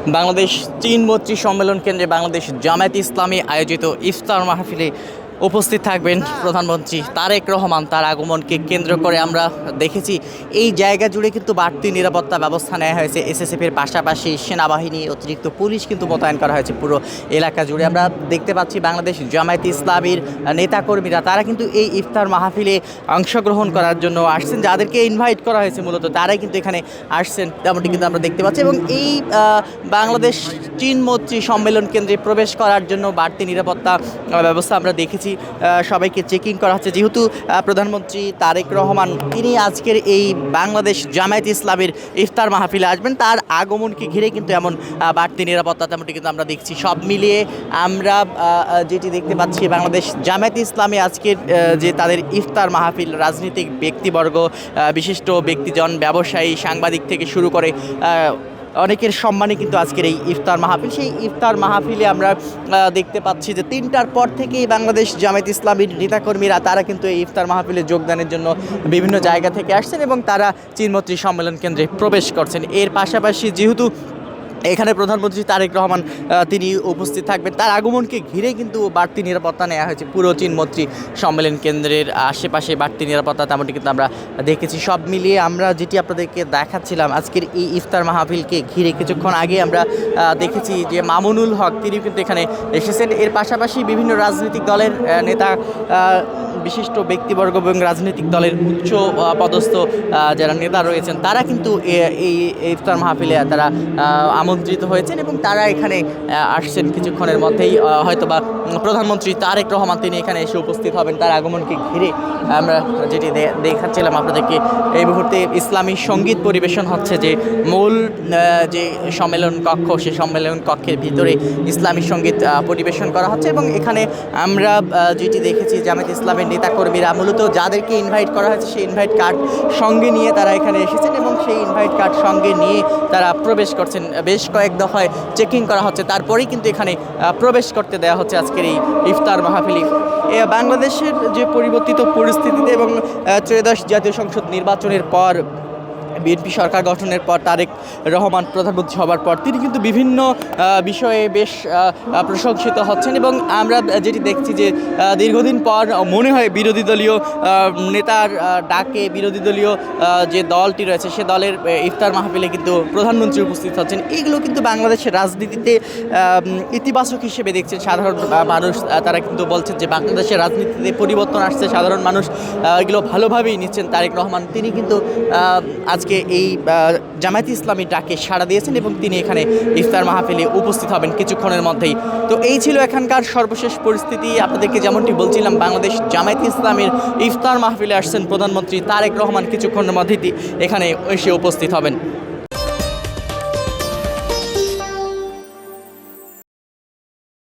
বাংলাদেশ চীন মৈত্রী সম্মেলন কেন্দ্রে বাংলাদেশ জামায়াতে ইসলামী আয়োজিত ইফতার মাহফিলে উপস্থিত থাকবেন প্রধানমন্ত্রী তারেক রহমান। তার আগমনকে কেন্দ্র করে আমরা দেখেছি এই জায়গা জুড়ে কিন্তু বাড়তি নিরাপত্তা ব্যবস্থা নেওয়া হয়েছে। এসএসএফের পাশাপাশি সেনাবাহিনী, অতিরিক্ত পুলিশ কিন্তু মোতায়েন করা হয়েছে পুরো এলাকা জুড়ে। আমরা দেখতে পাচ্ছি বাংলাদেশ জামায়াতে ইসলামীর নেতাকর্মীরা তারা কিন্তু এই ইফতার মাহফিলে অংশগ্রহণ করার জন্য আসছেন। যাদেরকে ইনভাইট করা হয়েছে মূলত তারাই কিন্তু এখানে আসছেন, তেমনটি কিন্তু আমরা দেখতে পাচ্ছি। এবং এই বাংলাদেশ চীন মৈত্রী সম্মেলন কেন্দ্রে প্রবেশ করার জন্য বাড়তি নিরাপত্তা ব্যবস্থা আমরা দেখেছি। সবাইকে চেকিং করা হচ্ছে, যেহেতু প্রধানমন্ত্রী তারেক রহমান তিনি আজকের এই বাংলাদেশ জামায়াতে ইসলামীর ইফতার মাহফিলে আসবেন। তার আগমনকে ঘিরে কিন্তু এমন বাড়তি নিরাপত্তা তেমনটি কিন্তু আমরা দেখছি। সব মিলিয়ে আমরা যেটি দেখতে পাচ্ছি বাংলাদেশ জামায়াতে ইসলামী আজকের যে তাদের ইফতার মাহফিল, রাজনৈতিক ব্যক্তিবর্গ, বিশিষ্ট ব্যক্তিজন, ব্যবসায়ী, সাংবাদিক থেকে শুরু করে অনেকের সম্মানে কিন্তু আজকের এই ইফতার মাহফিল। সেই ইফতার মাহফিলে আমরা দেখতে পাচ্ছি যে 3টার পর থেকেই বাংলাদেশ জামায়াতে ইসলামীর নেতাকর্মীরা তারা কিন্তু এই ইফতার মাহফিলে যোগদানের জন্য বিভিন্ন জায়গা থেকে আসছেন এবং তারা চীন মৈত্রী সম্মেলন কেন্দ্রে প্রবেশ করছেন। এর পাশাপাশি যেহেতু এখানে প্রধানমন্ত্রী তারেক রহমান তিনি উপস্থিত থাকবেন, তার আগমনকে ঘিরে কিন্তু বাড়তি নিরাপত্তা নেওয়া হয়েছে পুরো চীন মৈত্রী সম্মেলন কেন্দ্রের আশেপাশে। বাড়তি নিরাপত্তা তেমনটি কিন্তু আমরা দেখেছি। সব মিলিয়ে আমরা যেটি আপনাদেরকে দেখাচ্ছিলাম আজকের এই ইফতার মাহফিলকে ঘিরে কিছুক্ষণ আগে আমরা দেখেছি যে মামুনুল হক তিনিও কিন্তু এখানে এসেছেন। এর পাশাপাশি বিভিন্ন রাজনৈতিক দলের নেতা, বিশিষ্ট ব্যক্তিবর্গ এবং রাজনৈতিক দলের উচ্চ পদস্থ যারা নেতা রয়েছেন তারা কিন্তু এই ইফতার মাহফিলে তারা আমন্ত্রিত হয়েছেন এবং তারা এখানে আসছেন কিছুক্ষণের মধ্যেই। হয়তোবা প্রধানমন্ত্রী তারেক রহমান তিনি এখানে এসে উপস্থিত হবেন। তার আগমনকে ঘিরে আমরা যেটি দেখাচ্ছিলাম আপনাদেরকে, এই মুহূর্তে ইসলামী সঙ্গীত পরিবেশন হচ্ছে। যে মূল যে সম্মেলন কক্ষ, সেই সম্মেলন কক্ষের ভিতরে ইসলামী সঙ্গীত পরিবেশন করা হচ্ছে এবং এখানে আমরা যেটি দেখেছি জামায়াতে ইসলামের নেতাকর্মীরা মূলত যাদেরকে ইনভাইট করা হয়েছে সেই ইনভাইট কার্ড সঙ্গে নিয়ে তারা এখানে এসেছেন এবং সেই ইনভাইট কার্ড সঙ্গে নিয়ে তারা প্রবেশ করছেন। বেশ কয়েক দফায় চেকিং করা হচ্ছে, তারপরেই কিন্তু এখানে প্রবেশ করতে দেওয়া হচ্ছে আজকের এই ইফতার মাহফিলে। বাংলাদেশের যে পরিবর্তিত পরিস্থিতিতে এবং ত্রয়োদশ জাতীয় সংসদ নির্বাচনের পর, বিএনপি সরকার গঠনের পর তারেক রহমান প্রধানমন্ত্রী হবার পর তিনি কিন্তু বিভিন্ন বিষয়ে বেশ প্রশংসিত হচ্ছেন এবং আমরা যেটি দেখছি যে দীর্ঘদিন পর মনে হয় বিরোধী দলীয় নেতার ডাকে বিরোধী দলীয় যে দলটি রয়েছে সে দলের ইফতার মাহফিলে কিন্তু প্রধানমন্ত্রী উপস্থিত হচ্ছেন। এইগুলো কিন্তু বাংলাদেশের রাজনীতিতে ইতিবাচক হিসেবে দেখছেন সাধারণ মানুষ। তারা কিন্তু বলছেন যে বাংলাদেশের রাজনীতিতে পরিবর্তন আসছে, সাধারণ মানুষ এগুলো ভালোভাবেই নিচ্ছেন। তারেক রহমান তিনি কিন্তু আজকে এই জামায়াতে ইসলামী ডাকে সাড়া দিয়েছেন এবং তিনি এখানে ইফতার মাহফিলে উপস্থিত হবেন কিছুক্ষণের মধ্যেই। তো এই ছিল এখানকার সর্বশেষ পরিস্থিতি। আপনাদেরকে যেমনটি বলছিলাম বাংলাদেশ জামায়াতে ইসলামীর ইফতার মাহফিলে আসছেন প্রধানমন্ত্রী তারেক রহমান, কিছুক্ষণের মধ্যেই এখানে এসে উপস্থিত হবেন।